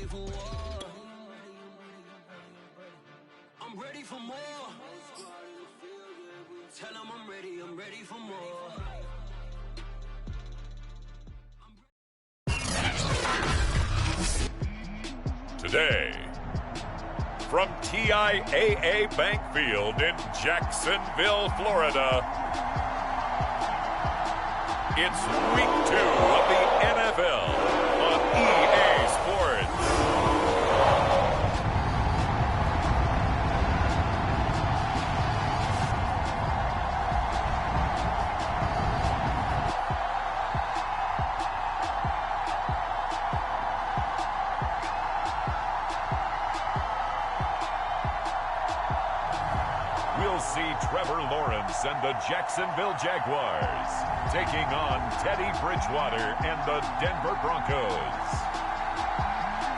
for war. I'm ready for more. Tell them I'm ready for more. Today, from TIAA Bank Field in Jacksonville, Florida, it's Week 2 of the NFL on EA Sports. We'll see Trevor Lawrence and the Jacksonville Jaguars taking on Teddy Bridgewater and the Denver Broncos.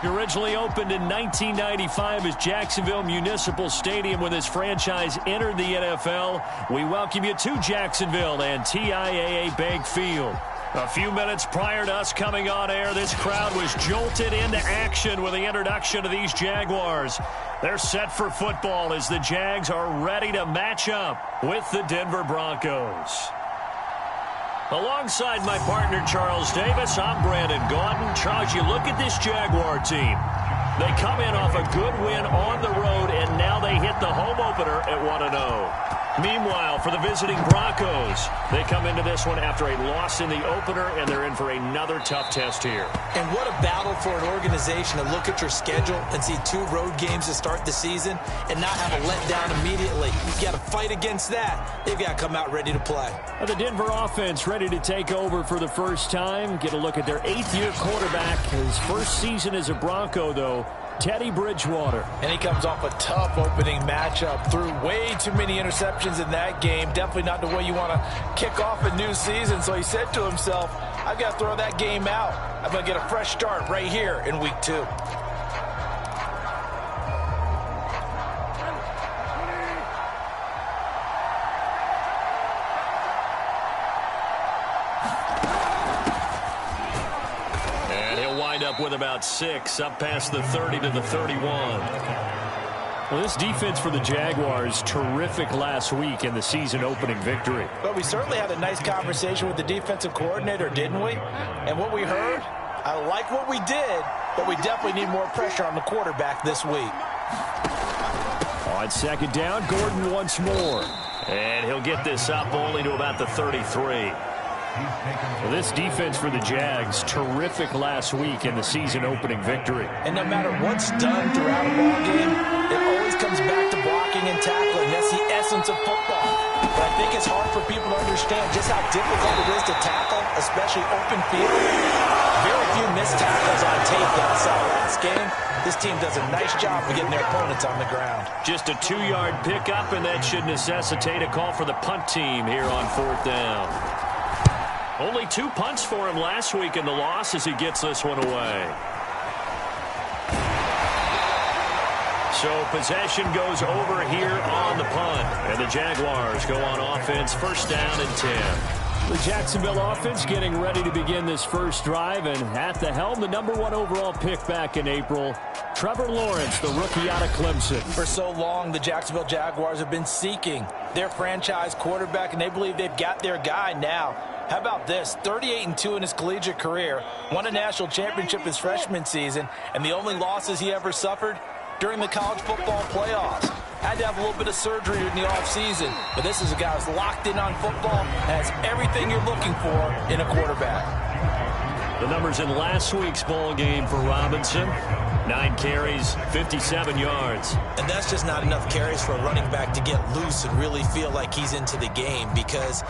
He originally opened in 1995 as Jacksonville Municipal Stadium when this franchise entered the NFL. We welcome you to Jacksonville and TIAA Bank Field. A few minutes prior to us coming on air, this crowd was jolted into action with the introduction of these Jaguars. They're set for football as the Jags are ready to match up with the Denver Broncos. Alongside my partner, Charles Davis, I'm Brandon Gaudin. Charles, you look at this Jaguar team. They come in off a good win on the road, and now they hit the home opener at 1-0. Meanwhile, for the visiting Broncos, they come into this one after a loss in the opener, and they're in for another tough test here. And what a battle for an organization to look at your schedule and see 2 road games to start the season and not have a letdown immediately. You've got to fight against that. They've got to come out ready to play. The Denver offense ready to take over for the first time. Get a look at their 8th-year quarterback. His first season as a Bronco, though, Teddy Bridgewater. And he comes off a tough opening matchup. Threw way too many interceptions in that game. Definitely not the way you want to kick off a new season. So he said to himself, I've got to throw that game out. I'm going to get a fresh start right here in Week 2. With about 6, up past the 30 to the 31. Well, this defense for the Jaguars, terrific last week in the season-opening victory. But we certainly had a nice conversation with the defensive coordinator, didn't we? And what we heard, I like what we did, but we definitely need more pressure on the quarterback this week. On second down, Gordon once more. And he'll get this up only to about the 33. Well, this defense for the Jags, terrific last week in the season-opening victory. And no matter what's done throughout a ball game, it always comes back to blocking and tackling. That's the essence of football. But I think it's hard for people to understand just how difficult it is to tackle, especially open field. Very few missed tackles on tape that I saw last game. This team does a nice job of getting their opponents on the ground. Just a 2-yard pickup, and that should necessitate a call for the punt team here on 4th down. Only 2 punts for him last week in the loss as he gets this one away. So possession goes over here on the punt. And the Jaguars go on offense, first down and 10. The Jacksonville offense getting ready to begin this first drive. And at the helm, the #1 overall pick back in April, Trevor Lawrence, the rookie out of Clemson. For so long, the Jacksonville Jaguars have been seeking their franchise quarterback, and they believe they've got their guy now. How about this? 38-2 in his collegiate career, won a national championship his freshman season, and the only losses he ever suffered during the college football playoffs. Had to have a little bit of surgery in the offseason, but this is a guy who's locked in on football, has everything you're looking for in a quarterback. The numbers in last week's ball game for Robinson: 9 carries, 57 yards. And that's just not enough carries for a running back to get loose and really feel like he's into the game, because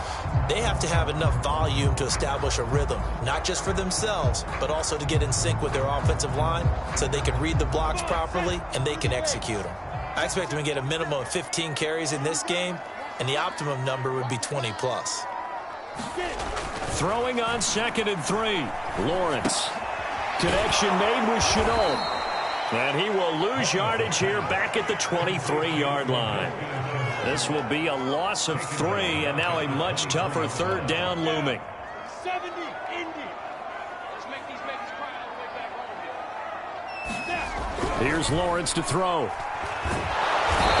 they have to have enough volume to establish a rhythm, not just for themselves, but also to get in sync with their offensive line so they can read the blocks properly and they can execute them. I expect him to get a minimum of 15 carries in this game, and the optimum number would be 20 plus. Throwing on 2nd and 3. Lawrence. Connection made with Chenault. And he will lose yardage here back at the 23-yard line. This will be a loss of 3, and now a much tougher 3rd down looming. 70, Indy. Let's make these babies cry all the way back home Here's Lawrence to throw.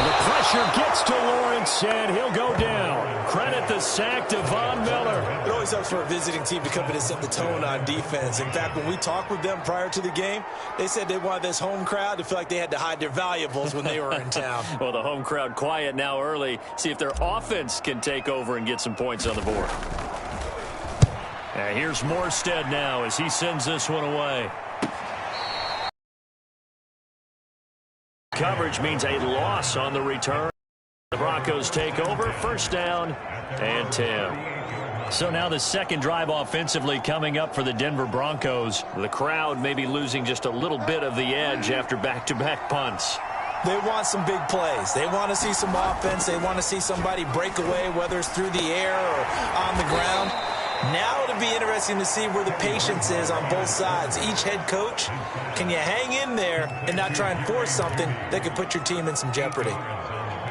The pressure gets to Lawrence, and he'll go down. Credit the sack to Von Miller. It always helps for a visiting team to come in and set the tone on defense. In fact, when we talked with them prior to the game, they said they wanted this home crowd to feel like they had to hide their valuables when they were in town. Well, the home crowd quiet now early. See if their offense can take over and get some points on the board. And here's Morstead now as he sends this one away. Coverage means a loss on the return. The Broncos take over, first down and 10. So now the second drive offensively coming up for the Denver Broncos. The crowd may be losing just a little bit of the edge after back-to-back punts. They want some big plays. They want to see some offense. They want to see somebody break away, whether it's through the air or on the ground. Now it'll be interesting to see where the patience is on both sides. Each head coach, can you hang in there and not try and force something that could put your team in some jeopardy?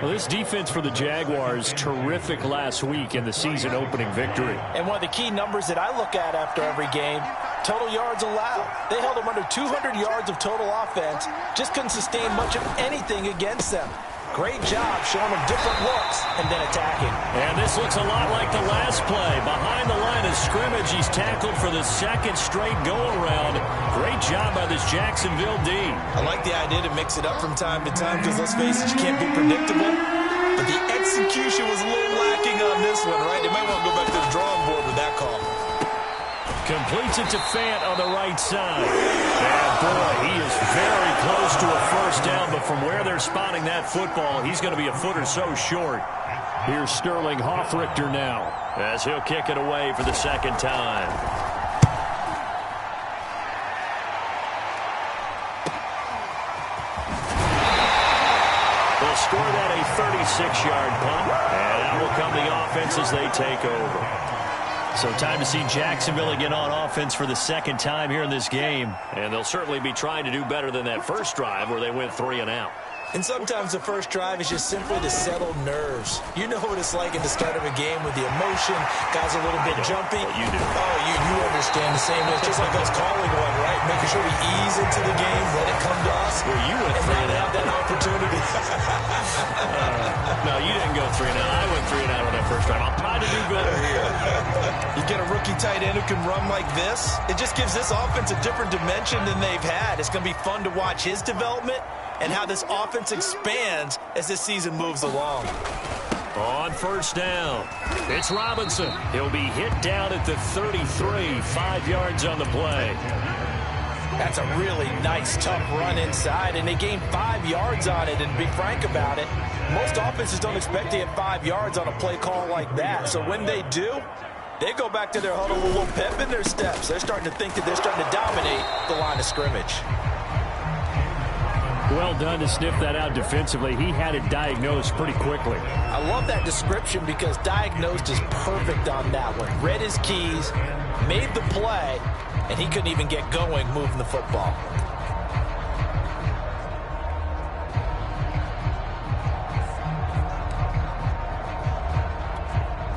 Well, this defense for the Jaguars, terrific last week in the season opening victory. And one of the key numbers that I look at after every game, total yards allowed. They held them under 200 yards of total offense, just couldn't sustain much of anything against them. Great job showing them different looks and then attacking. And this looks a lot like the last play. Behind the line of scrimmage, he's tackled for the second straight go-around. Great job by this Jacksonville D. I like the idea to mix it up from time to time because, let's face it, you can't be predictable. But the execution was a little lacking on this one, right? They might want to go back to the drawing board with that call. Completes it to Fant on the right side. And boy, he is very close to a first down, but from where they're spotting that football, he's going to be a foot or so short. Here's Sterling Hoffrichter now as he'll kick it away for the second time. They'll score that a 36-yard punt, and out will come the offense as they take over. So time to see Jacksonville again on offense for the second time here in this game. And they'll certainly be trying to do better than that first drive where they went 3 and out. And sometimes the first drive is just simply to settle nerves. You know what it's like at the start of a game with the emotion. Guys a little bit jumpy. Well, you do. Oh, you understand the same way. It's just like us calling one, right? Making sure we ease into the game, let it come to us. Well, you went 3 and out. Have that opportunity. No, you didn't go 3 and out. I went 3 and out on that first drive. I'll try to do better here. You get a rookie tight end who can run like this. It just gives this offense a different dimension than they've had. It's going to be fun to watch his development and how this offense expands as this season moves along. On first down, it's Robinson. He'll be hit down at the 33, 5 yards on the play. That's a really nice, tough run inside, and they gained 5 yards on it. And to be frank about it, most offenses don't expect to get 5 yards on a play call like that. So when they do, they go back to their huddle with a little pep in their steps. They're starting to think that they're starting to dominate the line of scrimmage. Well done to sniff that out defensively. He had it diagnosed pretty quickly. I love that description because diagnosed is perfect on that one. Read his keys, made the play, and he couldn't even get going moving the football.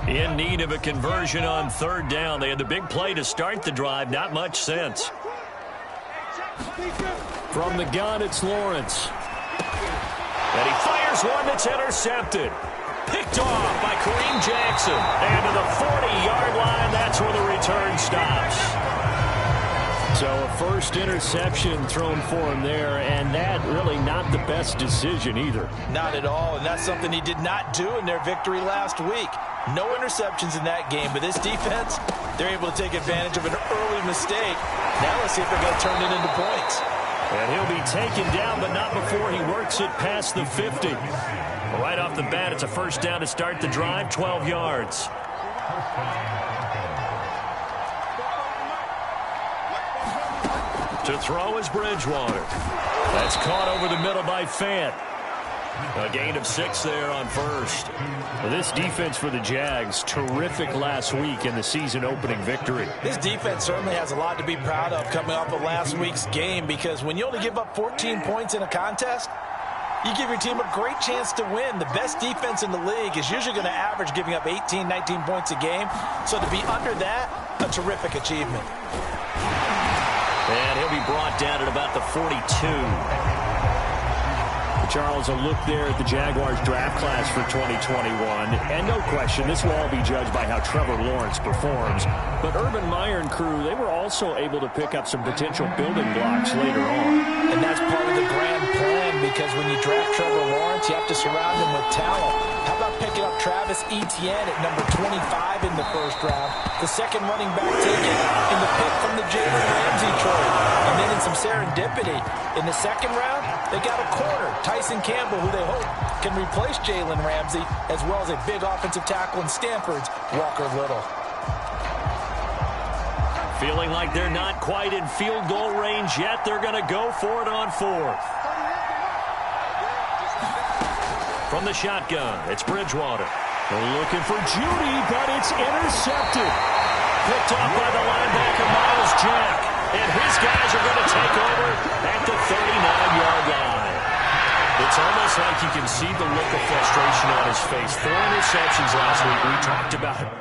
In need of a conversion on third down. They had the big play to start the drive. Not much sense. From the gun, it's Lawrence. And he fires one that's intercepted. Picked off by Kareem Jackson. And to the 40-yard line, that's where the return stops. So a first interception thrown for him there, and that really not the best decision either. Not at all, and that's something he did not do in their victory last week. No interceptions in that game, but this defense, they're able to take advantage of an early mistake. Now let's see if they're going to turn it into points. And he'll be taken down, but not before he works it past the 50. Right off the bat, it's a first down to start the drive, 12 yards. To throw is Bridgewater. That's caught over the middle by Fant. A gain of 6 there on first. Well, this defense for the Jags, terrific last week in the season opening victory. This defense certainly has a lot to be proud of coming off of last week's game, because when you only give up 14 points in a contest, you give your team a great chance to win. The best defense in the league is usually going to average giving up 18, 19 points a game. So to be under that, a terrific achievement. And he'll be brought down at about the 42. Charles, a look there at the Jaguars draft class for 2021. And no question, this will all be judged by how Trevor Lawrence performs. But Urban Meyer and crew, they were also able to pick up some potential building blocks later on. And that's part of the grand plan, because when you draft Trevor Lawrence, you have to surround him with talent. How about picking up Travis Etienne at number 25 in the first round, the second running back taken in the pick from the Jalen Ramsey trade. And then in some serendipity, in the second round, they got a corner, Tyson Campbell, who they hope can replace Jalen Ramsey, as well as a big offensive tackle in Stanford's Walker Little. Feeling like they're not quite in field goal range yet. They're going to go for it on fourth. From the shotgun, it's Bridgewater. They're looking for Judy, but it's intercepted. Picked off by the linebacker, Miles Jack. And his guys are going to take over at the 39-yard line. It's almost like you can see the look of frustration on his face. 4 interceptions last week. We talked about it.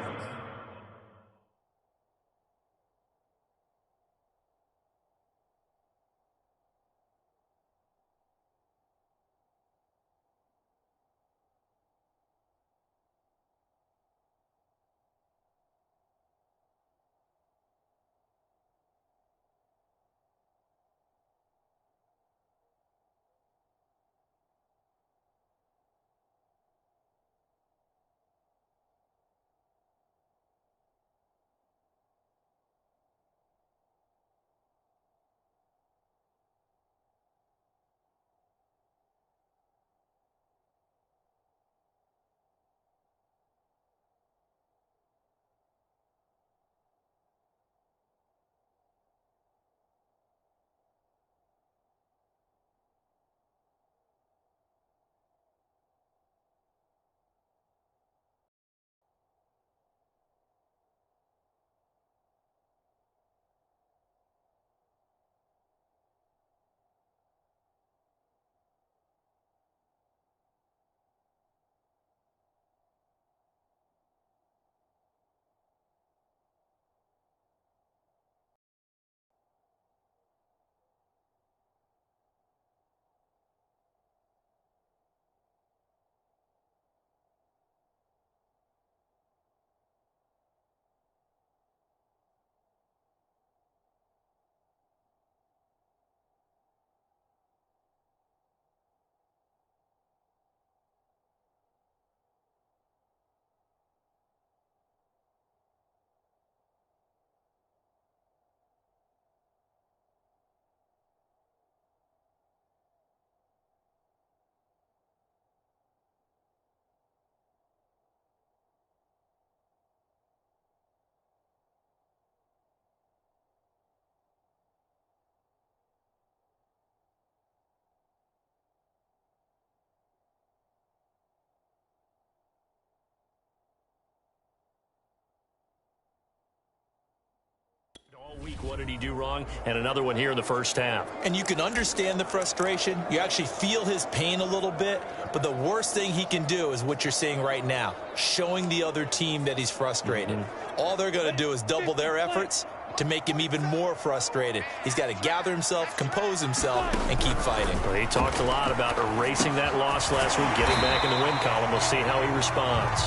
All week, what did he do wrong? And another one here in the first half. And you can understand the frustration. You actually feel his pain a little bit. But the worst thing he can do is what you're seeing right now, showing the other team that he's frustrated. All they're going to do is double their efforts to make him even more frustrated. He's got to gather himself, compose himself, and keep fighting. Well, he talked a lot about erasing that loss last week, getting back in the win column. We'll see how he responds.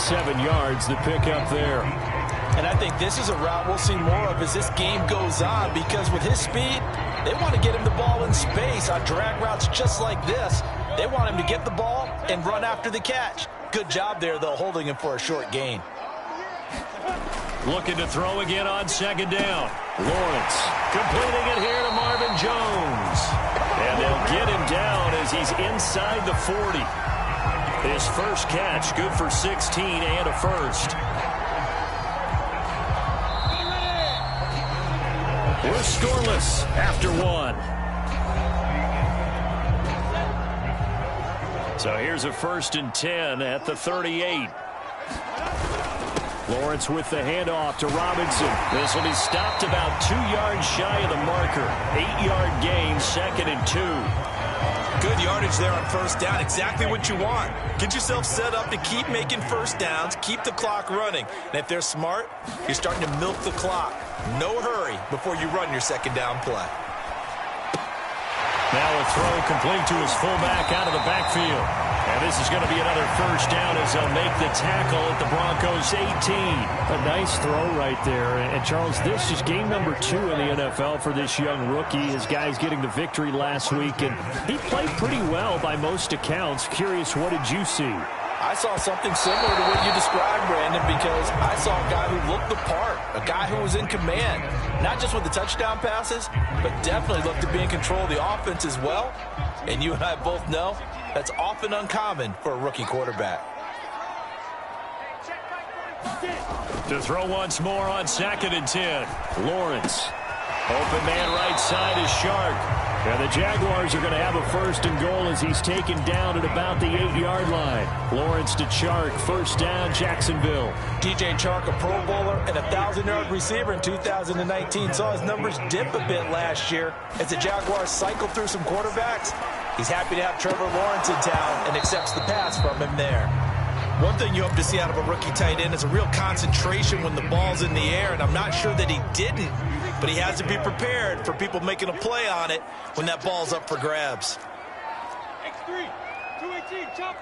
7 yards, the pickup there. And I think this is a route we'll see more of as this game goes on, because with his speed, they want to get him the ball in space on drag routes just like this. They want him to get the ball and run after the catch. Good job there, though, holding him for a short gain. Looking to throw again on second down. Lawrence completing it here to Marvin Jones. And they'll get him down as he's inside the 40. His first catch, good for 16 and a first. We're scoreless after 1. So here's a 1st and 10 at the 38. Lawrence with the handoff to Robinson. This will be stopped about 2 yards shy of the marker. 8-yard gain, 2nd and 2. Good yardage there on first down. Exactly what you want. Get yourself set up to keep making first downs, keep the clock running. And if they're smart, you're starting to milk the clock. No hurry before you run your second down play. Now a throw complete to his fullback out of the backfield. And this is going to be another first down as they'll make the tackle at the Broncos 18. A nice throw right there. And, Charles, this is game number 2 in the NFL for this young rookie. His guys getting the victory last week, and he played pretty well by most accounts. Curious, what did you see? I saw something similar to what you described, Brandon, because I saw a guy who looked the part, a guy who was in command, not just with the touchdown passes, but definitely looked to be in control of the offense as well. And you and I both know that's often uncommon for a rookie quarterback. To throw once more on 2nd and 10. Lawrence. Open man right side is Shark. And the Jaguars are going to have a 1st and goal as he's taken down at about the 8-yard line. Lawrence to Chark. 1st down, Jacksonville. DJ Chark, a Pro Bowler and a 1,000-yard receiver in 2019. Saw his numbers dip a bit last year as the Jaguars cycled through some quarterbacks. He's happy to have Trevor Lawrence in town and accepts the pass from him there. One thing you hope to see out of a rookie tight end is a real concentration when the ball's in the air, and I'm not sure that he didn't, but he has to be prepared for people making a play on it when that ball's up for grabs. X3, 218, chop.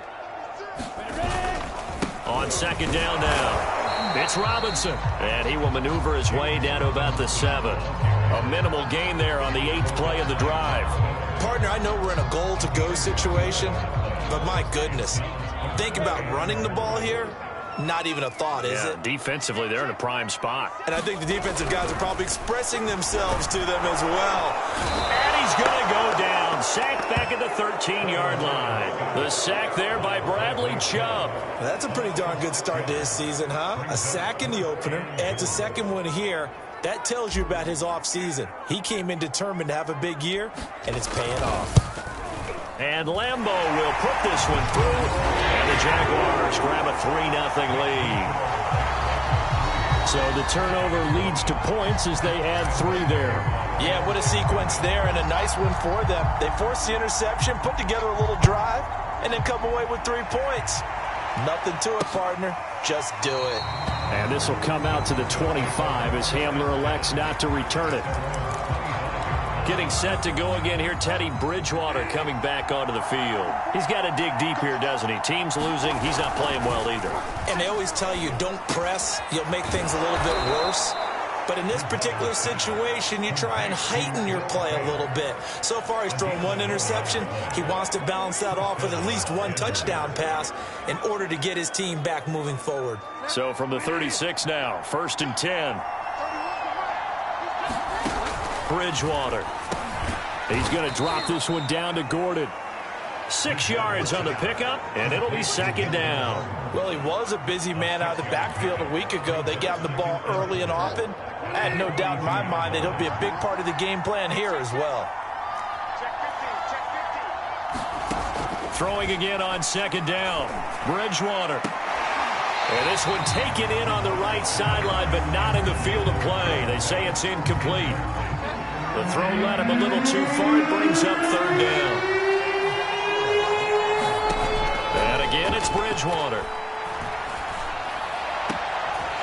On 2nd down now, it's Robinson, and he will maneuver his way down to about the 7. A minimal gain there on the 8th play of the drive. Partner, I know we're in a goal-to-go situation, but my goodness, think about running the ball here. Not even a thought, is it? Defensively, they're in a prime spot. And I think the defensive guys are probably expressing themselves to them as well. And he's going to go down. Sacked back at the 13-yard line. The sack there by Bradley Chubb. That's a pretty darn good start to his season, huh? A sack in the opener, adds a second one here. That tells you about his offseason. He came in determined to have a big year, and it's paying off. And Lambeau will put this one through. And the Jaguars grab a 3-0 lead. So the turnover leads to points as they add 3 there. Yeah, what a sequence there and a nice one for them. They forced the interception, put together a little drive, and then come away with 3 points. Nothing to it, partner. Just do it. And this will come out to the 25 as Hamler elects not to return it. Getting set to go again here, Teddy Bridgewater coming back onto the field. He's got to dig deep here, doesn't he? Team's losing. He's not playing well either. And they always tell you, don't press. You'll make things a little bit worse. But in this particular situation, you try and heighten your play a little bit. So far, he's thrown 1 interception. He wants to balance that off with at least 1 touchdown pass in order to get his team back moving forward. So from the 36 now, 1st and 10. Bridgewater. He's going to drop this one down to Gordon. 6 yards on the pickup, and it'll be 2nd down. Well, he was a busy man out of the backfield a week ago. They got him the ball early and often. I had no doubt in my mind that he'll be a big part of the game plan here as well. Throwing again on 2nd down. Bridgewater. And this one taken in on the right sideline, but not in the field of play. They say it's incomplete. The throw led him a little too far. It brings up 3rd down. And again, it's Bridgewater.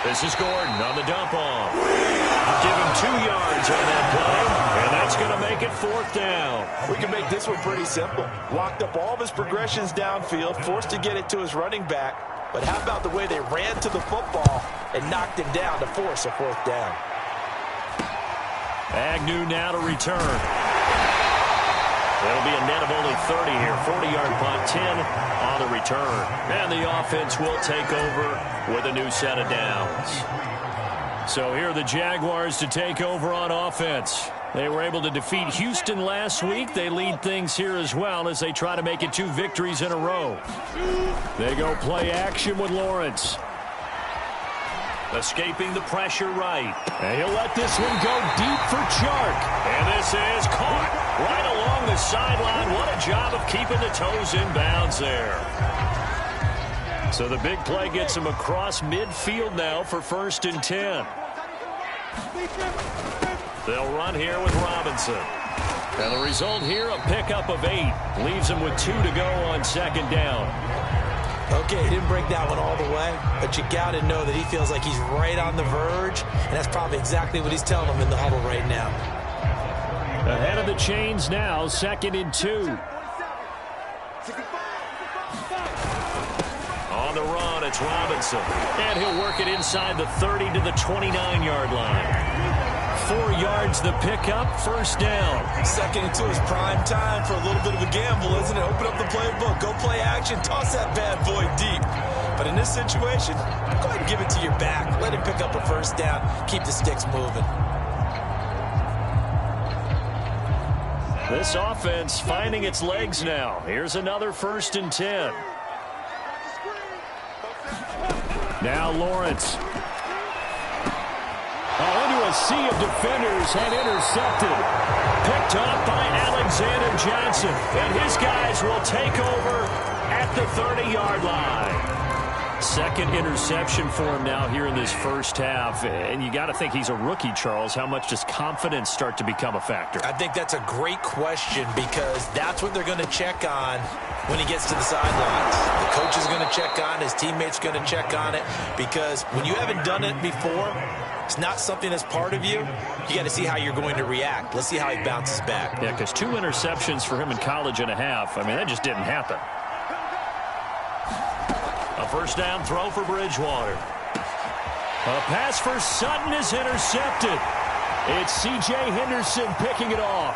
This is Gordon on the dump off. Give him 2 yards on that play, and that's going to make it 4th down. We can make this one pretty simple. Locked up all of his progressions downfield, forced to get it to his running back. But how about the way they ran to the football and knocked him down to force a 4th down? Agnew now to return. It'll be a net of only 30 here. 40-yard punt, 10 on the return. And the offense will take over with a new set of downs. So here are the Jaguars to take over on offense. They were able to defeat Houston last week. They lead things here as well as they try to make it 2 victories in a row. They go play action with Lawrence. Escaping the pressure right. And he'll let this one go deep for Chark. And this is caught right along the sideline. What a job of keeping the toes in bounds there. So the big play gets him across midfield now for 1st and 10. They'll run here with Robinson. And the result here, a pickup of 8. Leaves him with 2 to go on second down. Okay, he didn't break that one all the way, but you got to know that he feels like he's right on the verge, and that's probably exactly what he's telling them in the huddle right now. Ahead of the chains now, 2nd and 2. On the run, it's Robinson. And he'll work it inside the 30 to the 29-yard line. 4 yards the pickup, first down. 2nd and 2 is prime time for a little bit of a gamble, isn't it? Open up the playbook, go play action, toss that bad boy deep. But in this situation, go ahead and give it to your back. Let him pick up a first down, keep the sticks moving. This offense finding its legs now. Here's another 1st and 10. Now Lawrence. Into a sea of defenders and intercepted. Picked off by Alexander Johnson. And his guys will take over at the 30-yard line. 2nd interception for him now here in this first half. And you got to think he's a rookie, Charles. How much does confidence start to become a factor? I think that's a great question because that's what they're going to check on when he gets to the sidelines. The coach is going to check on, his teammates going to check on it, because when you haven't done it before, it's not something that's part of you. You got to see how you're going to react. Let's see how he bounces back. Yeah, because 2 interceptions for him in college and a half. I mean, that just didn't happen. A first down throw for Bridgewater. A pass for Sutton is intercepted. It's C.J. Henderson picking it off.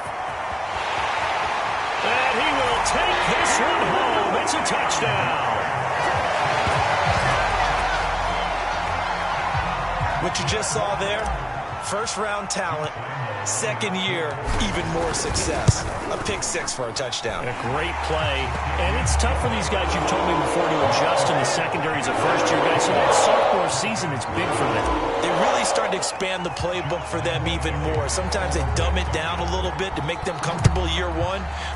And he will take this one home. It's a touchdown. What you just saw there, first-round talent, 2nd year, even more success. A pick 6 for a touchdown. A great play. And it's tough for these guys, you've told me before, to adjust in the secondary as a first-year guy. So that sophomore season is big for them. They really start to expand the playbook for them even more. Sometimes they dumb it down a little bit to make them comfortable year 1.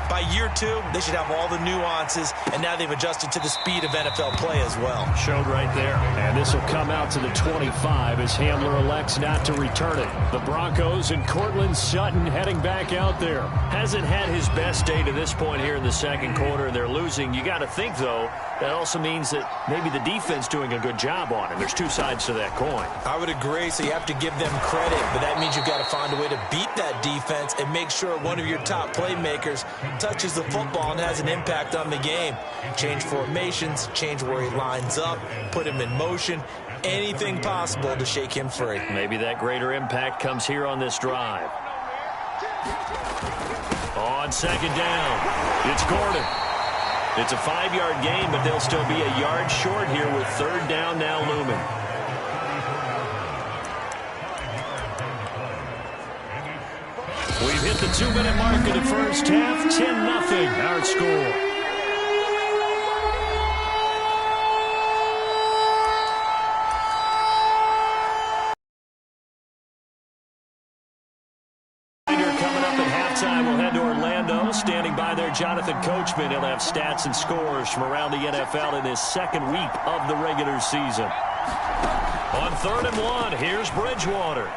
By year 2, they should have all the nuances, and now they've adjusted to the speed of NFL play as well. Showed right there. And this will come out to the 25 as Hamler elects not to return it. The Broncos and Cortland Sutton heading back out there. Hasn't had his best day to this point here in the second quarter, and they're losing. You got to think, though, that also means that maybe the defense doing a good job on him. There's 2 sides to that coin. I would agree, so you have to give them credit, but that means you've got to find a way to beat that defense and make sure one of your top playmakers touches the football and has an impact on the game. Change formations, change where he lines up, put him in motion, anything possible to shake him free. Maybe that greater impact comes here on this drive. On second down, it's Gordon. It's a 5-yard gain, but they'll still be a yard short here with 3rd down now looming. We've hit the 2-minute mark of the first half. 10-0 our score. We'll head to Orlando. Standing by there, Jonathan Coachman. He'll have stats and scores from around the NFL in his 2nd week of the regular season. On 3rd and 1, here's Bridgewater.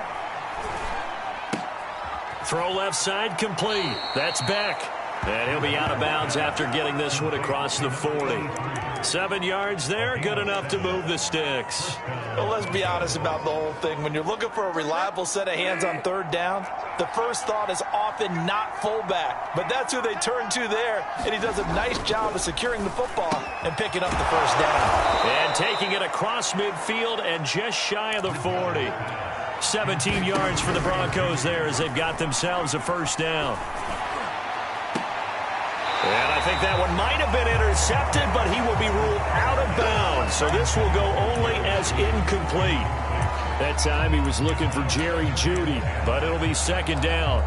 Throw left side complete. That's Beck. And he'll be out of bounds after getting this one across the 40. 7 yards there, good enough to move the sticks. Well, let's be honest about the whole thing. When you're looking for a reliable set of hands on 3rd down, the first thought is often not fullback. But that's who they turn to there, and he does a nice job of securing the football and picking up the first down. And taking it across midfield and just shy of the 40. 17 yards for the Broncos there as they've got themselves a first down. And I think that one might have been intercepted, but he will be ruled out of bounds. So this will go only as incomplete. That time he was looking for Jerry Jeudy, but it'll be 2nd down.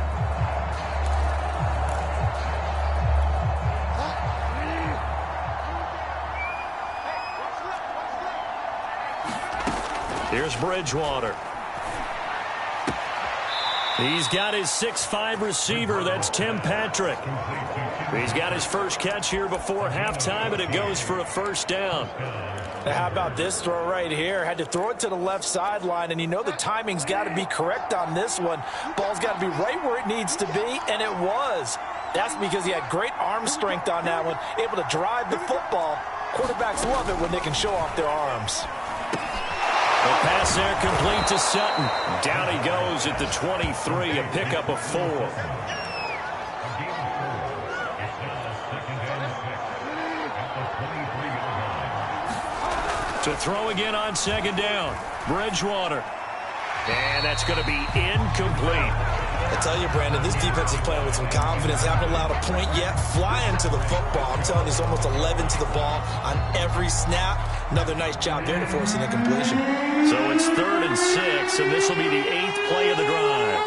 Here's Bridgewater. He's got his 6'5" receiver. That's Tim Patrick. He's got his first catch here before halftime, and it goes for a first down. Now, how about this throw right here? Had to throw it to the left sideline, and you know the timing's got to be correct on this one. Ball's got to be right where it needs to be, and it was. That's because he had great arm strength on that one, able to drive the football. Quarterbacks love it when they can show off their arms. The pass there complete to Sutton. Down he goes at the 23, a pickup of 4. To throw again on second down. Bridgewater. And that's going to be incomplete. I tell you, Brandon, this defense is playing with some confidence. Haven't allowed a point yet. Flying to the football. I'm telling you, it's almost 11 to the ball on every snap. Another nice job there to force an incompletion. So it's 3rd and 6, and this will be the 8th play of the drive.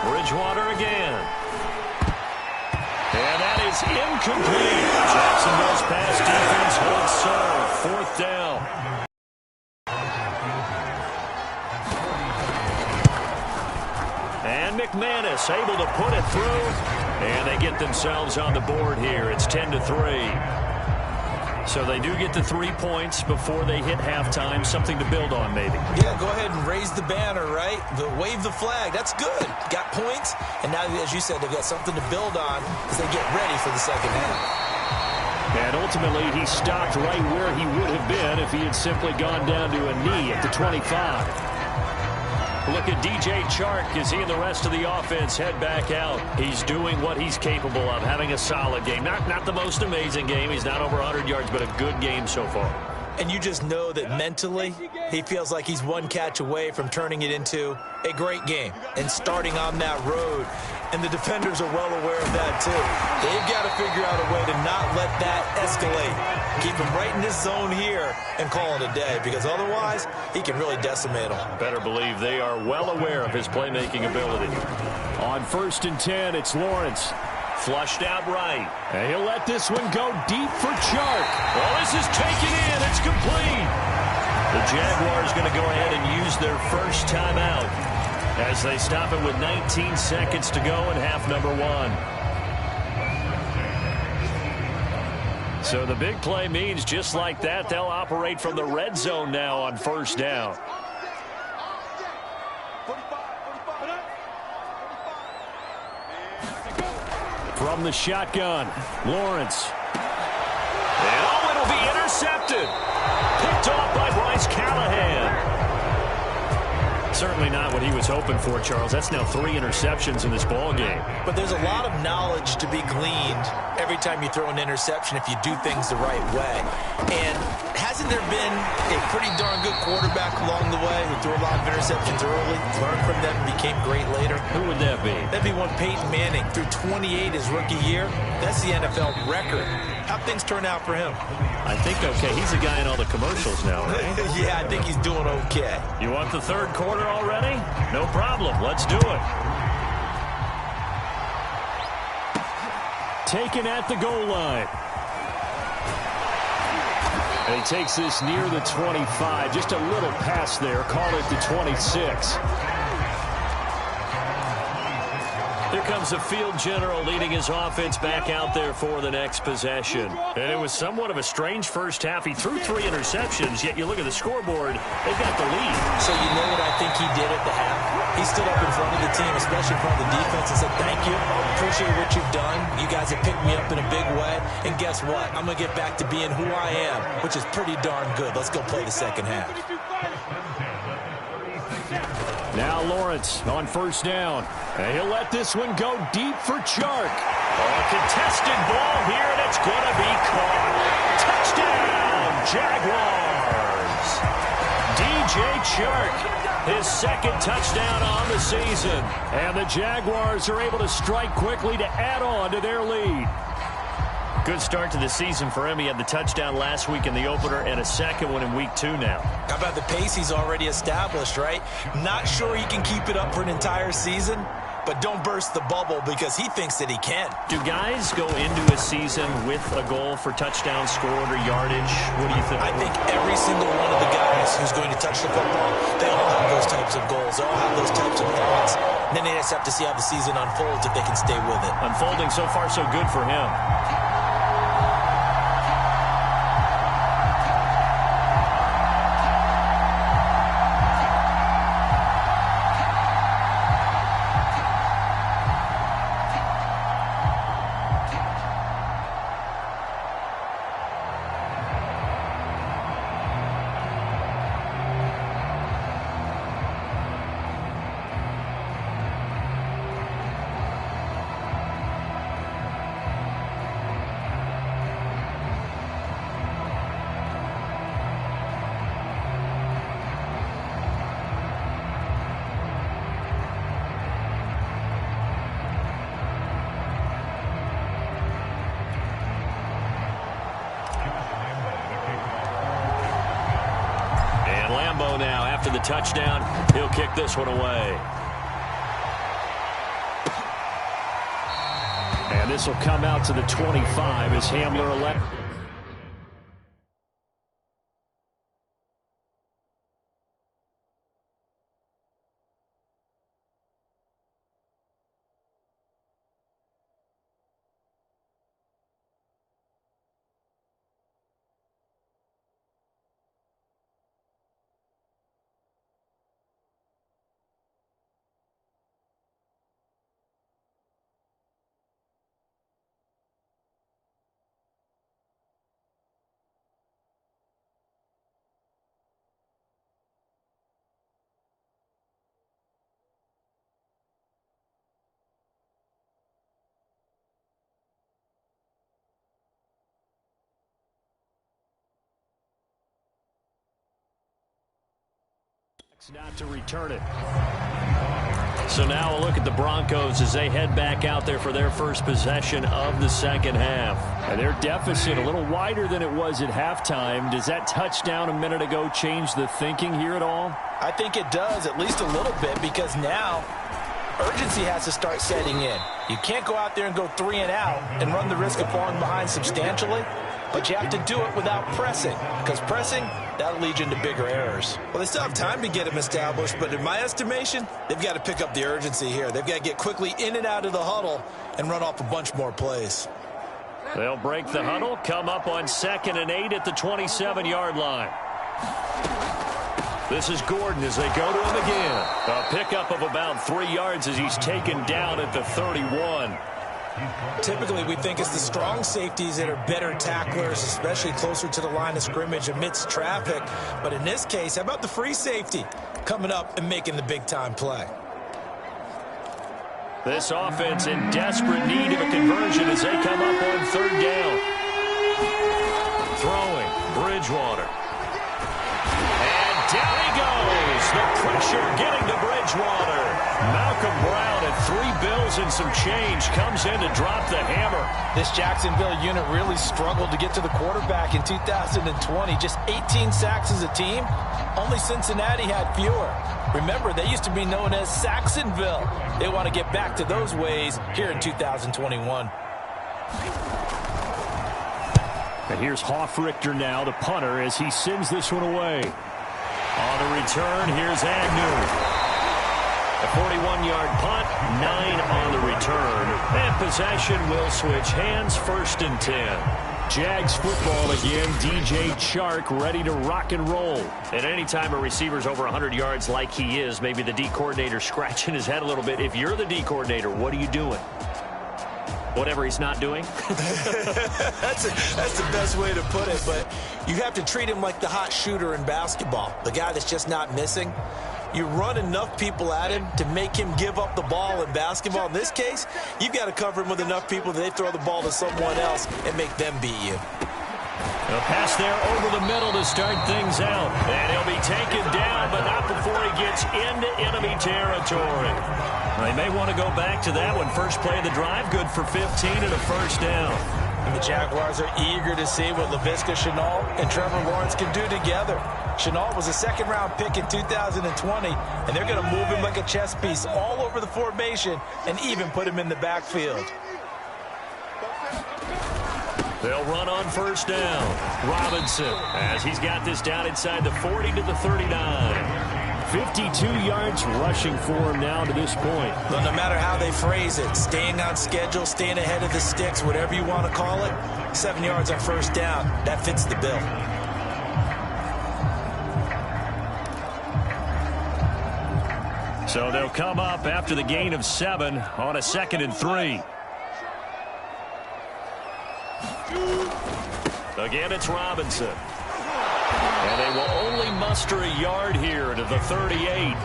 Bridgewater again. And that is incomplete. Jacksonville's pass defense holds serve. 4th down. And McManus able to put it through. And they get themselves on the board here. It's 10-3. So they do get the 3 points before they hit halftime. Something to build on, maybe. Yeah, go ahead and raise the banner, right? Wave the flag. That's good. Got points. And now, as you said, they've got something to build on as they get ready for the second half. And ultimately, he stopped right where he would have been if he had simply gone down to a knee at the 25. Look at DJ Chark as he and the rest of the offense head back out. He's doing what he's capable of, having a solid game. Not the most amazing game. He's not over 100 yards, but a good game so far. And you just know that mentally, he feels like he's one catch away from turning it into a great game and starting on that road. And the defenders are well aware of that, too. They've got to figure out a way to not let that escalate. Keep him right in this zone here and call it a day, because otherwise, he can really decimate them. Better believe they are well aware of his playmaking ability. On 1st and 10, it's Lawrence. Flushed out right. And he'll let this one go deep for Chark. Well, this is taken in. It's complete. The Jaguars going to go ahead and use their first timeout as they stop it with 19 seconds to go in half number 1. So the big play means just like that, they'll operate from the red zone now on 1st down. From the shotgun, Lawrence. And it'll be intercepted. Picked off by Bryce Callahan. Certainly not what he was hoping for, Charles. That's now 3 interceptions in this ball game. But there's a lot of knowledge to be gleaned every time you throw an interception if you do things the right way. And hasn't there been a pretty darn good quarterback along the way who threw a lot of interceptions early, learned from them, and became great later? Who would that be? That'd be one Peyton Manning. Threw 28 his rookie year. That's the NFL record. How'd things turn out for him? I think okay. He's a guy in all the commercials now, right? Yeah, I think he's doing okay. You want the 3rd quarter already? No problem. Let's do it. Taken at the goal line. And he takes this near the 25. Just a little pass there. Call it the 26. Here comes the field general leading his offense back out there for the next possession. And it was somewhat of a strange first half. He threw 3 interceptions, yet you look at the scoreboard, they've got the lead. So you know what I think he did at the half? He stood up in front of the team, especially in front of the defense, and said, thank you, appreciate what you've done. You guys have picked me up in a big way. And guess what? I'm going to get back to being who I am, which is pretty darn good. Let's go play the second half. Now Lawrence on 1st down. And he'll let this one go deep for Chark. A contested ball here, and it's going to be caught. Touchdown, Jaguars. DJ Chark, his 2nd touchdown on the season. And the Jaguars are able to strike quickly to add on to their lead. Good start to the season for him. He had the touchdown last week in the opener and a 2nd one in week 2 now. How about the pace he's already established, right? Not sure he can keep it up for an entire season, but don't burst the bubble because he thinks that he can. Do guys go into a season with a goal for touchdown scored or yardage? What do you think? I think every single one of the guys guys who's going to touch the football, they all have those types of goals. They all have those types of thoughts. And then they just have to see how the season unfolds if they can stay with it. Unfolding so far so good for him. Now, after the touchdown, he'll kick this one away. And this will come out to the 25 as Hamler elects. Not to return it. So now we'll look at the Broncos as they head back out there for their first possession of the second half. And their deficit a little wider than it was at halftime. Does that touchdown a minute ago change the thinking here at all? I think it does, at least a little bit, because now urgency has to start setting in. You can't go out there and go 3 and out and run the risk of falling behind substantially, but you have to do it without pressing, because pressing, that'll lead you into bigger errors. Well, they still have time to get them established, but in my estimation, they've got to pick up the urgency here. They've got to get quickly in and out of the huddle and run off a bunch more plays. They'll break the huddle, come up on 2nd and 8 at the 27-yard line. This is Gordon as they go to him again. A pickup of about 3 yards as he's taken down at the 31. Typically, we think it's the strong safeties that are better tacklers, especially closer to the line of scrimmage amidst traffic. But in this case, how about the free safety coming up and making the big-time play? This offense in desperate need of a conversion as they come up on 3rd down. Throwing, Bridgewater. And down he goes. The pressure getting to Bridgewater. Malcolm Brown at 3 bills and some change comes in to drop the hammer. This Jacksonville unit really struggled to get to the quarterback in 2020. Just 18 sacks as a team. Only Cincinnati had fewer. Remember, they used to be known as Saxonville. They want to get back to those ways here in 2021. And here's Hoffrichter now, the punter, as he sends this one away. On the return, here's Agnew. A 41-yard punt, 9 on the return. And possession will switch hands, 1st and 10. Jags football again. DJ Chark ready to rock and roll. And anytime a receiver's over 100 yards like he is, maybe the D coordinator scratching his head a little bit. If you're the D coordinator, what are you doing? Whatever he's not doing? That's the best way to put it, but you have to treat him like the hot shooter in basketball, the guy that's just not missing. You run enough people at him to make him give up the ball in basketball. In this case, you've got to cover him with enough people that they throw the ball to someone else and make them beat you. A pass there over the middle to start things out. And he'll be taken down, but not before he gets into enemy territory. They may want to go back to that one. First play of the drive, good for 15 and a 1st down. And the Jaguars are eager to see what Laviska Shenault and Trevor Lawrence can do together. Shenault was a 2nd-round pick in 2020, and they're going to move him like a chess piece all over the formation and even put him in the backfield. They'll run on first down. Robinson, as he's got this down inside the 40 to the 39. 52 yards rushing for him now to this point. Well, no matter how they phrase it, staying on schedule, staying ahead of the sticks, whatever you want to call it, 7 yards on first down, that fits the bill. So they'll come up after the gain of 7 on a 2nd and 3. Again, it's Robinson. And they will only muster a yard here to the 38.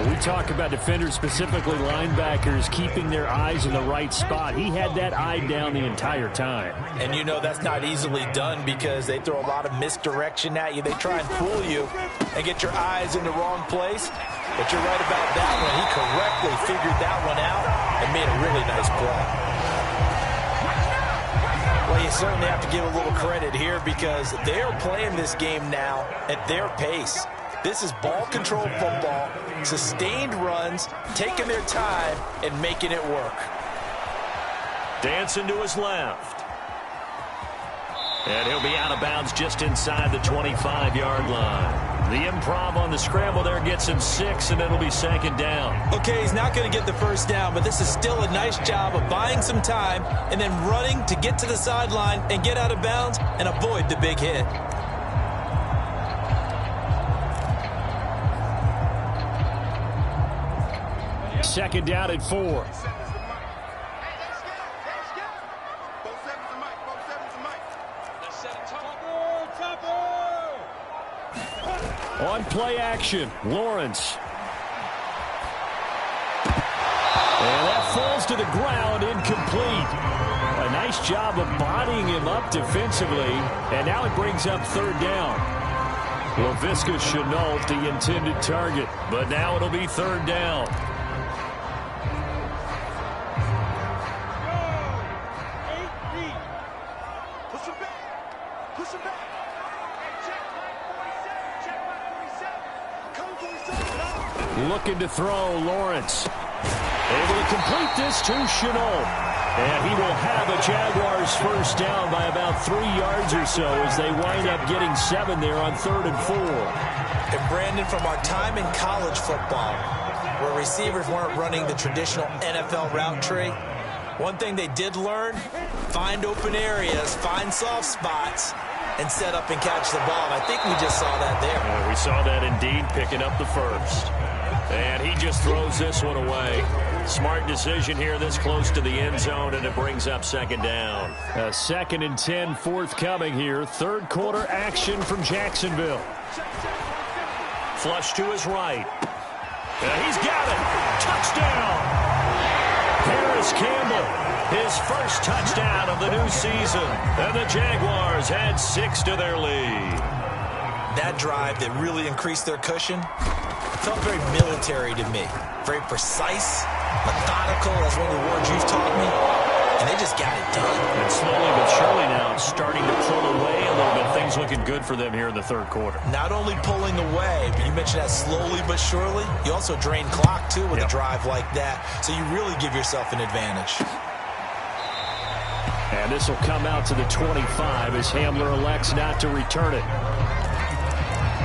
We talk about defenders, specifically linebackers, keeping their eyes in the right spot. He had that eye down the entire time. And you know that's not easily done because they throw a lot of misdirection at you. They try and fool you and get your eyes in the wrong place. But you're right about that one. He correctly figured that one out and made a really nice play. Well, you certainly have to give a little credit here because they are playing this game now at their pace. This is ball control football, sustained runs, taking their time and making it work. Dancing to his left. And he'll be out of bounds just inside the 25-yard line. The improv on the scramble there gets him 6, and it'll be 2nd down. Okay, he's not going to get the first down, but this is still a nice job of buying some time and then running to get to the sideline and get out of bounds and avoid the big hit. Second down at 4. On play action, Lawrence. And that falls to the ground, incomplete. A nice job of bodying him up defensively, and now it brings up 3rd down. Laviska Shenault, the intended target, but now it'll be 3rd down. Looking to throw, Lawrence. Able to complete this to Shenault. And he will have a Jaguars first down by about 3 yards or so as they wind up getting 7 there on 3rd and 4. And Brandon, from our time in college football, where receivers weren't running the traditional NFL route tree, one thing they did learn, find open areas, find soft spots, and set up and catch the ball. And I think we just saw that there. Yeah, we saw that indeed, picking up the first. And he just throws this one away. Smart decision here this close to the end zone, and it brings up 2nd down. 2nd and 10 forthcoming here. 3rd quarter action from Jacksonville. Flush to his right. He's got it. Touchdown. Harris Campbell, his first touchdown of the new season. And the Jaguars add 6 to their lead. That drive that really increased their cushion felt very military to me. Very precise, methodical. That's one of the words you've taught me. And they just got it done. And slowly but surely now starting to pull away a little bit. Things looking good for them here in the 3rd quarter. Not only pulling away, but you mentioned that slowly but surely. You also drain clock, too, with a drive like that. So you really give yourself an advantage. And this will come out to the 25 as Hamler elects not to return it.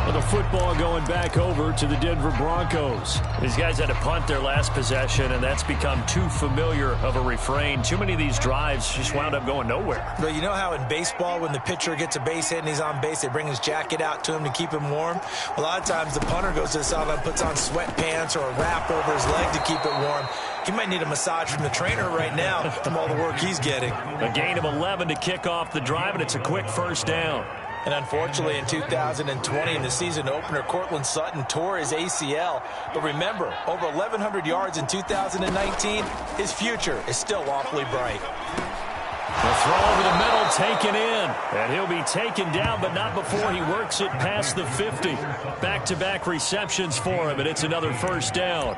Well, the football going back over to the Denver Broncos. These guys had to punt their last possession, and that's become too familiar of a refrain. Too many of these drives just wound up going nowhere. But you know how in baseball, when the pitcher gets a base hit and he's on base, they bring his jacket out to him to keep him warm? A lot of times the punter goes to the sideline, puts on sweatpants or a wrap over his leg to keep it warm. He might need a massage from the trainer right now from all the work he's getting. A gain of 11 to kick off the drive, and it's a quick first down. And unfortunately, in 2020, in the season opener, Cortland Sutton tore his ACL. But remember, over 1,100 yards in 2019, his future is still awfully bright. The throw over the middle taken in. And he'll be taken down, but not before he works it past the 50. Back-to-back receptions for him, and it's another first down.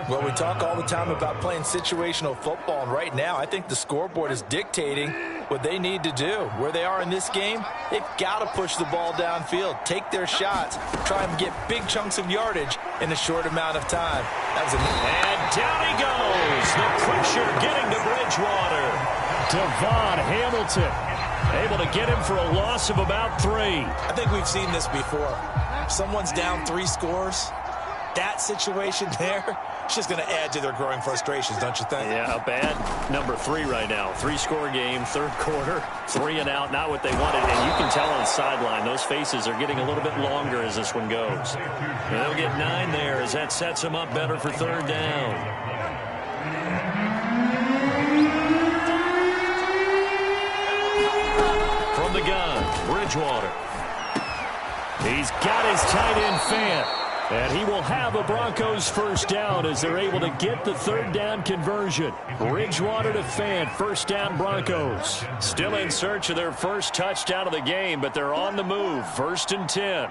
Well, we talk all the time about playing situational football, and right now I think the scoreboard is dictating what they need to do. Where they are in this game, they've got to push the ball downfield, take their shots, try and get big chunks of yardage in a short amount of time. And down he goes. The pressure getting to Bridgewater. Devon Hamilton Able to get him for a loss of about 3. I think we've seen this before. If someone's down 3 scores, that situation there, it's just going to add to their growing frustrations, don't you think? Yeah, bad number 3 right now. 3-score game, third quarter, 3 and out, not what they wanted. And you can tell on the sideline, those faces are getting a little bit longer as this one goes. And they'll get 9 there as that sets them up better for third down. From the gun, Bridgewater. He's got his tight end Fant. And he will have a Broncos first down as they're able to get the third down conversion. Bridgewater to Fant, first down Broncos. Still in search of their first touchdown of the game, but they're on the move. 1st and 10.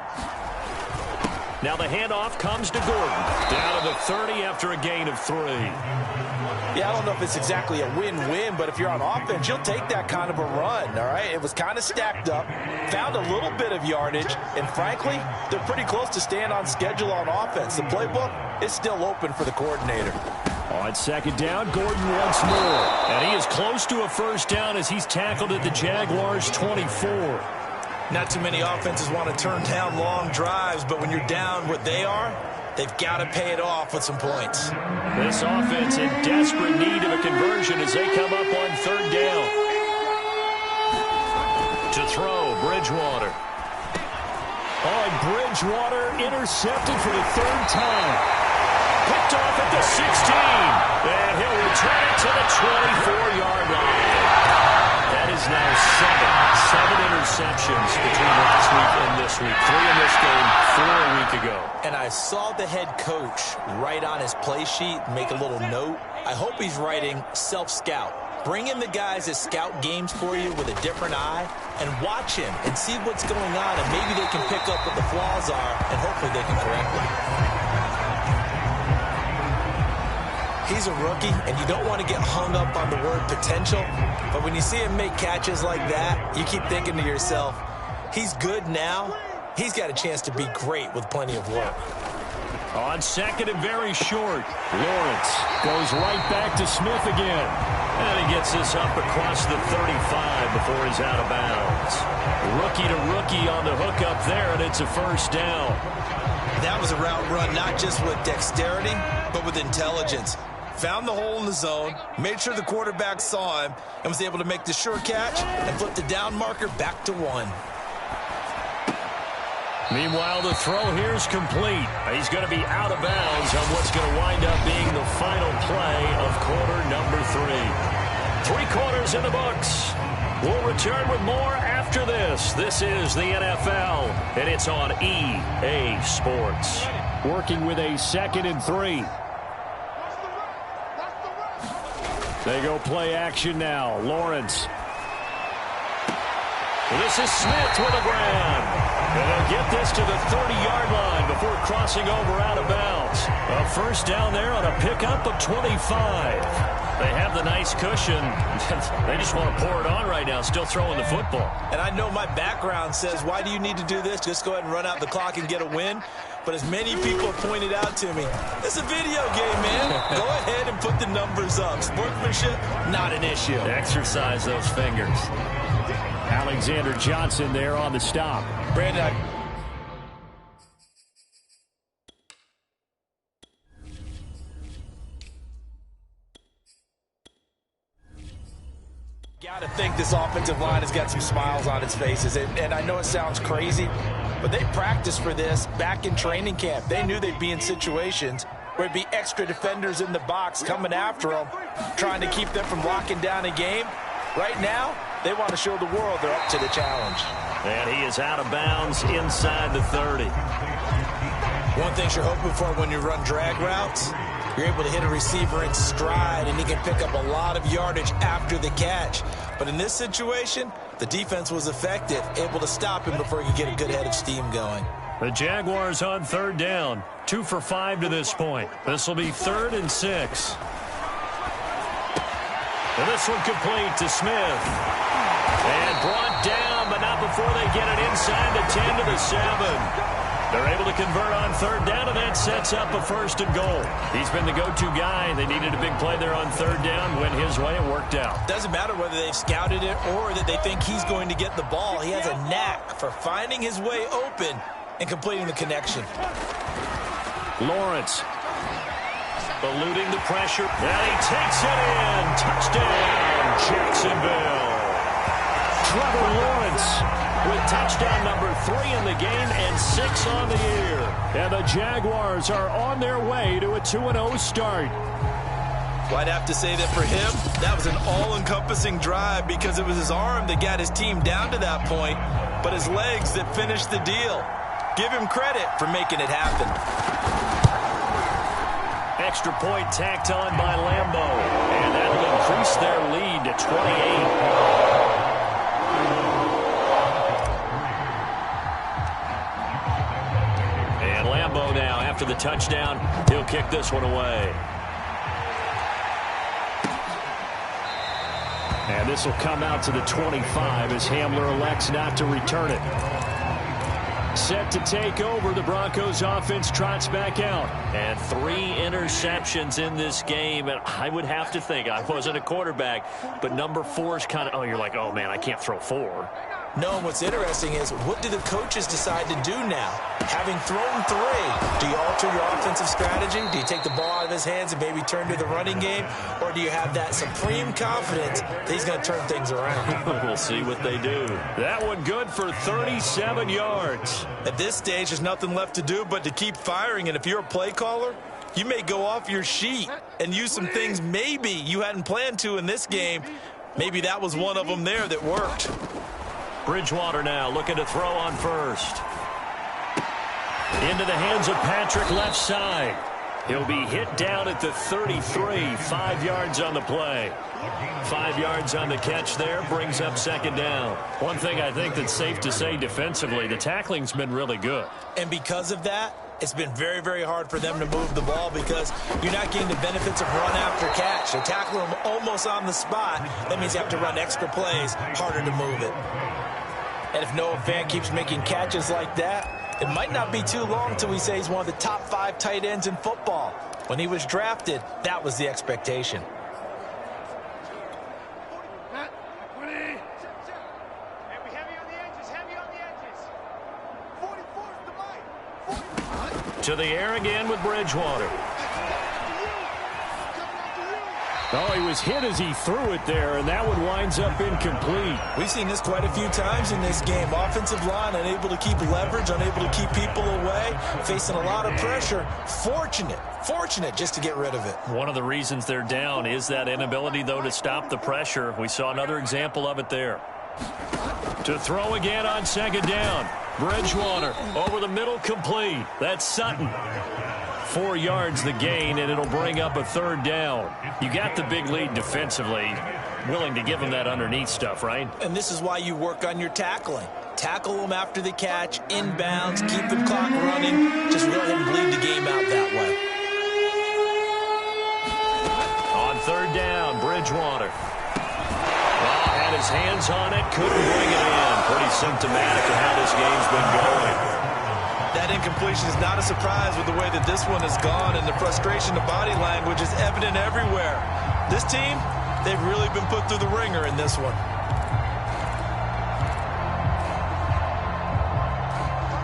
Now the handoff comes to Gordon. Down to the 30 after a gain of 3. Yeah, I don't know if it's exactly a win-win, but if you're on offense, you'll take that kind of a run, all right? It was kind of stacked up, found a little bit of yardage, and frankly, they're pretty close to staying on schedule on offense. The playbook is still open for the coordinator. On second down, Gordon once more. And he is close to a first down as he's tackled at the Jaguars' 24. Not too many offenses want to turn down long drives, but when you're down what they are, they've got to pay it off with some points. This offense in desperate need of a conversion as they come up on third down. To throw, Bridgewater. Oh, and Bridgewater intercepted for the 3rd time. Picked off at the 16. And he'll return it to the 24-yard line. That is now 7 interceptions between last week and this week. 3 in this game, 4 a week ago. And I saw the head coach write on his play sheet, make a little note. I hope he's writing self-scout. Bring in the guys that scout games for you with a different eye and watch him and see what's going on, and maybe they can pick up what the flaws are, and hopefully they can correct them. He's a rookie, and you don't want to get hung up on the word potential, but when you see him make catches like that, you keep thinking to yourself, he's good now. He's got a chance to be great with plenty of work. On second and very short, Lawrence goes right back to Smith again. And he gets this up across the 35 before he's out of bounds. Rookie to rookie on the hook up there, and it's a first down. That was a route run not just with dexterity, but with intelligence. Found the hole in the zone, made sure the quarterback saw him, and was able to make the sure catch and flip the down marker back to 1. Meanwhile, the throw here is complete. He's going to be out of bounds on what's going to wind up being the final play of quarter number 3. 3 quarters in the books. We'll return with more after this. This is the NFL, and it's on EA Sports. Working with a 2nd and 3. They go play action now. Lawrence. This is Smith with a grab. And they'll get this to the 30-yard line before crossing over out of bounds. A first down there on a pickup of 25. They have the nice cushion. They just want to pour it on right now, still throwing the football. And I know my background says, why do you need to do this? Just go ahead and run out the clock and get a win. But as many people have pointed out to me, it's a video game, man. Go ahead and put the numbers up. Sportsmanship, not an issue. Exercise those fingers. Alexander Johnson there on the stop. Brandon, gotta think this offensive line has got some smiles on its faces. And I know it sounds crazy, but they practiced for this back in training camp. They knew they'd be in situations where it'd be extra defenders in the box coming after them, trying to keep them from locking down a game. Right now, they want to show the world they're up to the challenge. And he is out of bounds inside the 30. One thing you're hoping for when you run drag routes, you're able to hit a receiver in stride, and he can pick up a lot of yardage after the catch. But in this situation, the defense was effective, able to stop him before he could get a good head of steam going. The Jaguars on third down, 2 for 5 to this point. This will be 3rd and 6. And this one complete to Smith. And brought down, but not before they get it inside the 10 to the 7. They're able to convert on third down, and that sets up a 1st and goal. He's been the go-to guy. They needed a big play there on third down. Went his way. It worked out. Doesn't matter whether they've scouted it or that they think he's going to get the ball. He has a knack for finding his way open and completing the connection. Lawrence eluding the pressure, and he takes it in. Touchdown, Jacksonville. Trevor Lawrence with touchdown number 3 in the game and 6 on the year. And the Jaguars are on their way to a 2-0 start. Well, I'd have to say that for him, that was an all-encompassing drive because it was his arm that got his team down to that point, but his legs that finished the deal. Give him credit for making it happen. Extra point tacked on by Lambeau, and that'll increase their lead to 28. Now, after the touchdown, he'll kick this one away. And this will come out to the 25 as Hamler elects not to return it. Set to take over, the Broncos offense trots back out. And 3 interceptions in this game. And I would have to think, I wasn't a quarterback, but number 4 is kind of, oh, you're like, oh, man, I can't throw 4. No, what's interesting is what do the coaches decide to do now? Having thrown 3, do you alter your offensive strategy? Do you take the ball out of his hands and maybe turn to the running game? Or do you have that supreme confidence that he's going to turn things around? We'll see what they do. That one good for 37 yards. At this stage, there's nothing left to do but to keep firing. And if you're a play caller, you may go off your sheet and use some things maybe you hadn't planned to in this game. Maybe that was one of them there that worked. Bridgewater now looking to throw on first. Into the hands of Patrick left side. He'll be hit down at the 33, 5 yards on the play. 5 yards on the catch there, brings up 2nd down. One thing I think that's safe to say defensively, the tackling's been really good. And because of that, it's been very, very hard for them to move the ball because you're not getting the benefits of run after catch. They tackle them almost on the spot. That means you have to run extra plays, harder to move it. And if Noah Fant keeps making catches like that, it might not be too long till we say he's one of the top 5 tight ends in football. When he was drafted, that was the expectation. To the air again with Bridgewater. Oh, he was hit as he threw it there, and that one winds up incomplete. We've seen this quite a few times in this game. Offensive line unable to keep leverage, unable to keep people away, facing a lot of pressure. Fortunate just to get rid of it. One of the reasons they're down is that inability, though, to stop the pressure. We saw another example of it there. To throw again on 2nd down. Bridgewater over the middle, complete. That's Sutton. 4 yards the gain, and it'll bring up a 3rd down. You got the big lead defensively. Willing to give them that underneath stuff, right? And this is why you work on your tackling. Tackle them after the catch, inbounds, keep the clock running. Just go ahead and bleed the game out that way. On 3rd down, Bridgewater. Well, had his hands on it, couldn't bring it in. Pretty symptomatic of how this game's been going. That incompletion is not a surprise with the way that this one has gone, and the frustration of body language is evident everywhere. This team, they've really been put through the ringer in this one.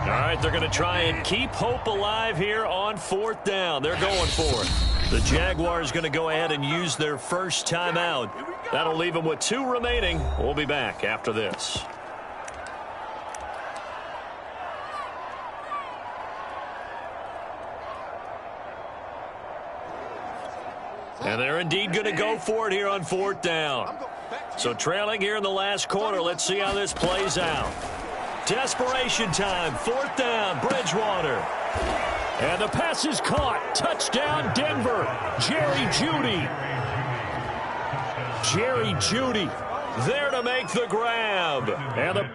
All right, they're going to try and keep hope alive here on 4th down. They're going for it. The Jaguars going to go ahead and use their first timeout. That'll leave them with 2 remaining. We'll be back after this. And they're indeed going to go for it here on 4th down. So trailing here in the last quarter, let's see how this plays out. Desperation time, 4th down, Bridgewater. And the pass is caught. Touchdown, Denver. Jerry Jeudy. Jerry Jeudy there to make the grab. And the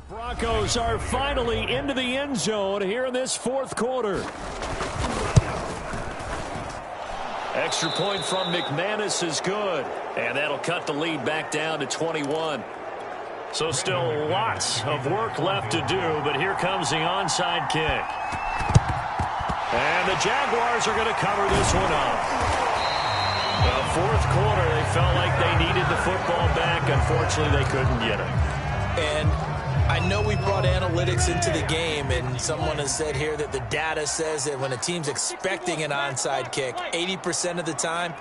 Broncos are finally into the end zone here in this 4th quarter. Extra point from McManus is good. And that'll cut the lead back down to 21. So still lots of work left to do, but here comes the onside kick. And the Jaguars are going to cover this one up. The fourth quarter, they felt like they needed the football back. Unfortunately, they couldn't get it. And I know we brought analytics into the game, and someone has said here that the data says that when a team's expecting an onside kick, 80% of the time,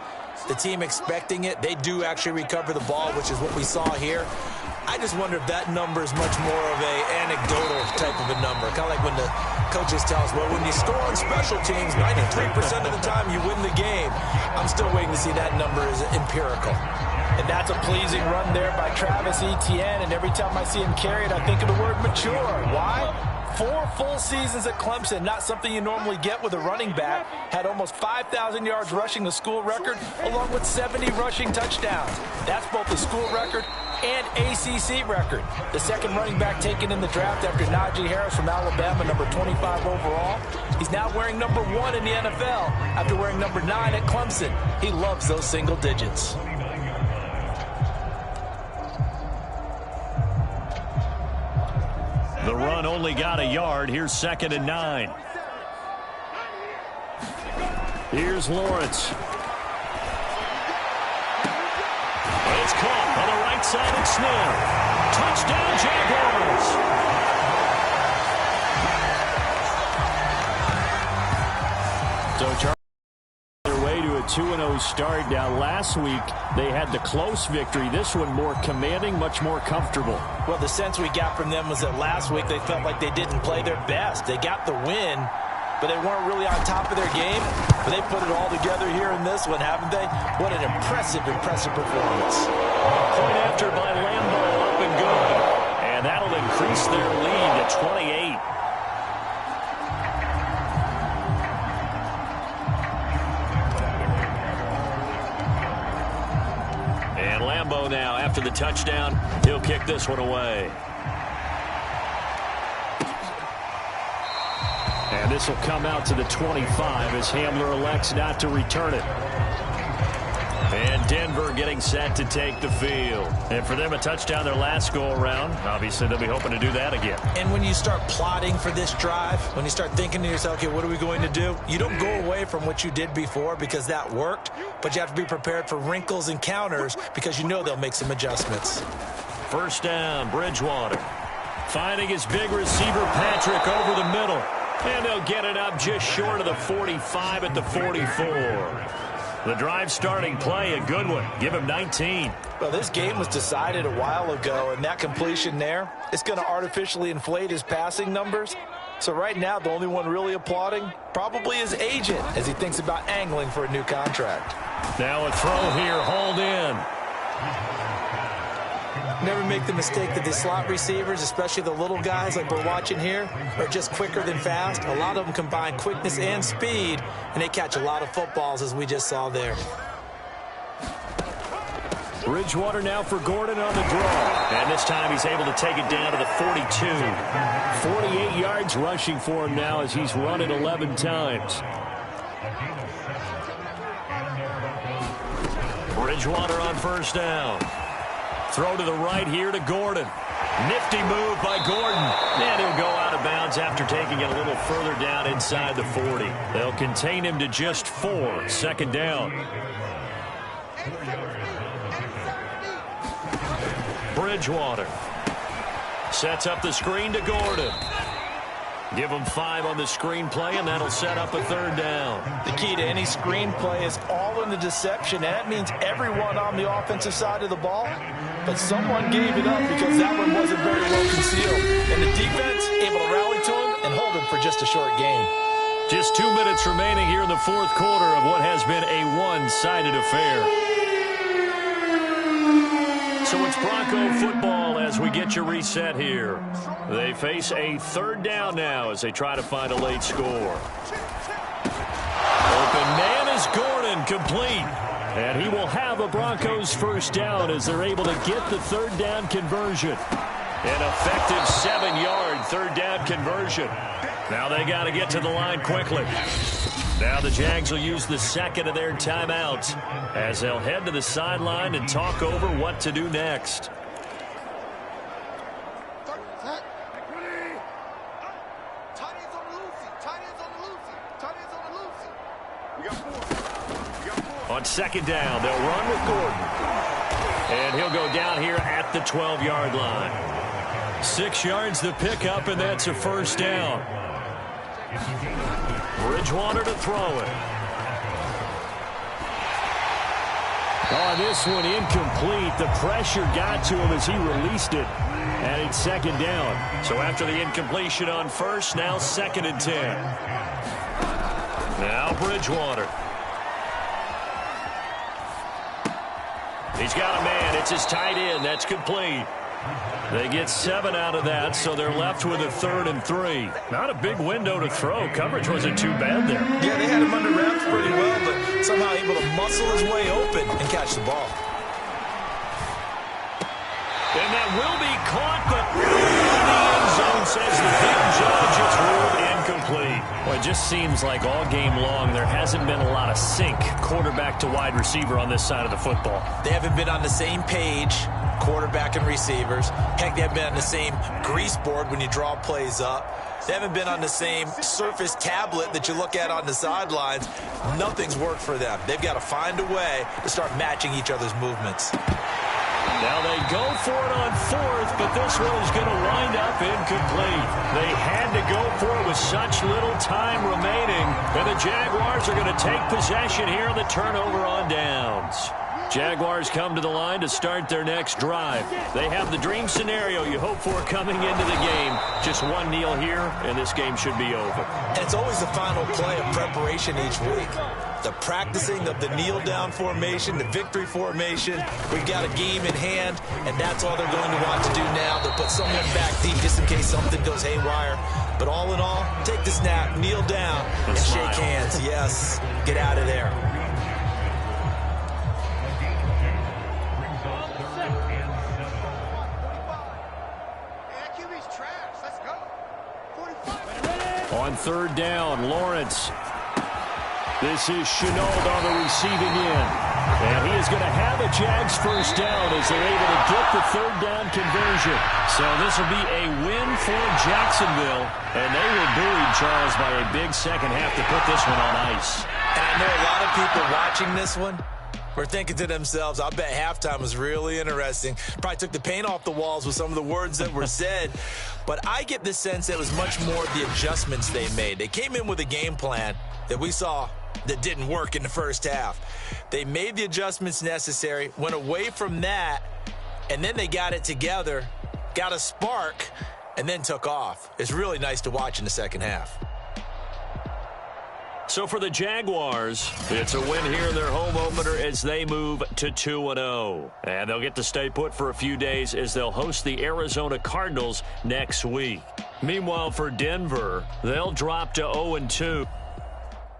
the team expecting it, they do actually recover the ball, which is what we saw here. I just wonder if that number is much more of a anecdotal type of a number. Kind of like when the coaches tell us, well, when you score on special teams, 93% of the time you win the game. I'm still waiting to see that number is empirical. And that's a pleasing run there by Travis Etienne. And every time I see him carry it, I think of the word mature. Why? 4 full seasons at Clemson, not something you normally get with a running back. Had almost 5,000 yards rushing, the school record, along with 70 rushing touchdowns. That's both the school record and ACC record. The second running back taken in the draft after Najee Harris from Alabama, number 25 overall. He's now wearing number 1 in the NFL after wearing number 9 at Clemson. He loves those single digits. The run only got a yard. Here's 2nd and 9. Here's Lawrence. It's caught on the right side and snapped. Touchdown, Jaguars. So Charlie on their way to a 2-0 start. Now last week they had the close victory. This one more commanding, much more comfortable. Well, the sense we got from them was that last week they felt like they didn't play their best. They got the win, but they weren't really on top of their game. But they put it all together here in this one, haven't they? What an impressive performance. Point after by Lambo, up and good. And that'll increase their lead to 28. And Lambo now, after the touchdown, he'll kick this one away. And this will come out to the 25 as Hamler elects not to return it. And Denver getting set to take the field. And for them, a touchdown their last go-around. Obviously, they'll be hoping to do that again. And when you start plotting for this drive, when you start thinking to yourself, okay, what are we going to do? You don't go away from what you did before because that worked, but you have to be prepared for wrinkles and counters because you know they'll make some adjustments. First down, Bridgewater. Finding his big receiver, Patrick, over the middle. And they'll get it up just short of the 45 at the 44. The drive starting play, a good one. Give him 19. Well, this game was decided a while ago, and that completion there, it's going to artificially inflate his passing numbers. So right now, the only one really applauding probably his agent as he thinks about angling for a new contract. Now a throw here, hauled in. Never make the mistake that the slot receivers, especially the little guys like we're watching here, are just quicker than fast. A lot of them combine quickness and speed, and they catch a lot of footballs, as we just saw there. Bridgewater now for Gordon on the draw. And this time he's able to take it down to the 42. 48 yards rushing for him now as he's run it 11 times. Bridgewater on first down. Throw to the right here to Gordon. Nifty move by Gordon. And he'll go out of bounds after taking it a little further down inside the 40. They'll contain him to just 4. 2nd down. Bridgewater sets up the screen to Gordon. Give him 5 on the screenplay, and that'll set up a 3rd down. The key to any screenplay is all in the deception, and that means everyone on the offensive side of the ball. But someone gave it up because that one wasn't very well concealed. And the defense able to rally to him and hold him for just a short gain. Just 2 minutes remaining here in the 4th quarter of what has been a one-sided affair. So it's Bronco football as we get you reset here. They face a 3rd down now as they try to find a late score. Open man is Gordon, complete. And he will have a Broncos first down as they're able to get the 3rd down conversion. An effective 7-yard 3rd down conversion. Now they got to get to the line quickly. Now the Jags will use the second of their timeouts as they'll head to the sideline and talk over what to do next. On second down, they'll run with Gordon. And he'll go down here at the 12-yard line. 6 yards to pick up, and that's a first down. Bridgewater to throw it. On this one, incomplete. The pressure got to him as he released it. And it's second down. So after the incompletion on first, now 2nd and 10. Now Bridgewater. He's got a man. It's his tight end. That's complete. They get 7 out of that, so they're left with a 3rd and 3. Not a big window to throw. Coverage wasn't too bad there. Yeah, they had him under wraps pretty well, but somehow able to muscle his way open and catch the ball. And that will be caught, but in the end zone, says the big judge. It's ruled incomplete. Well, it just seems like all game long there hasn't been a lot of sync quarterback to wide receiver on this side of the football. They haven't been on the same page, quarterback and receivers. Heck, they haven't been on the same grease board when you draw plays up. They haven't been on the same Surface tablet that you look at on the sidelines. Nothing's worked for them. They've got to find a way to start matching each other's movements. Now they go for it on 4th, but this one is going to wind up incomplete. They had to go for it with such little time remaining, and the Jaguars are going to take possession here on the turnover on downs. Jaguars come to the line to start their next drive. They have the dream scenario you hope for coming into the game. Just one kneel here, and this game should be over. And it's always the final play of preparation each week. The practicing of the kneel-down formation, the victory formation. We've got a game in hand, and that's all they're going to want to do now. They'll put someone back deep just in case something goes haywire. But all in all, take the snap, kneel down, and shake hands. Yes, get out of there. On 3rd down, Lawrence. This is Chenault on the receiving end. And he is going to have a Jags first down as they're able to get the 3rd down conversion. So this will be a win for Jacksonville. And they were buoyed, Charles, by a big second half to put this one on ice. And I know a lot of people watching this one were thinking to themselves, I bet halftime was really interesting. Probably took the paint off the walls with some of the words that were said. But I get the sense that it was much more the adjustments they made. They came in with a game plan that we saw that didn't work in the first half. They made the adjustments necessary, went away from that, and then they got it together, got a spark, and then took off. It's really nice to watch in the second half. So for the Jaguars, it's a win here in their home opener as they move to 2-0. And they'll get to stay put for a few days as they'll host the Arizona Cardinals next week. Meanwhile, for Denver, they'll drop to 0-2.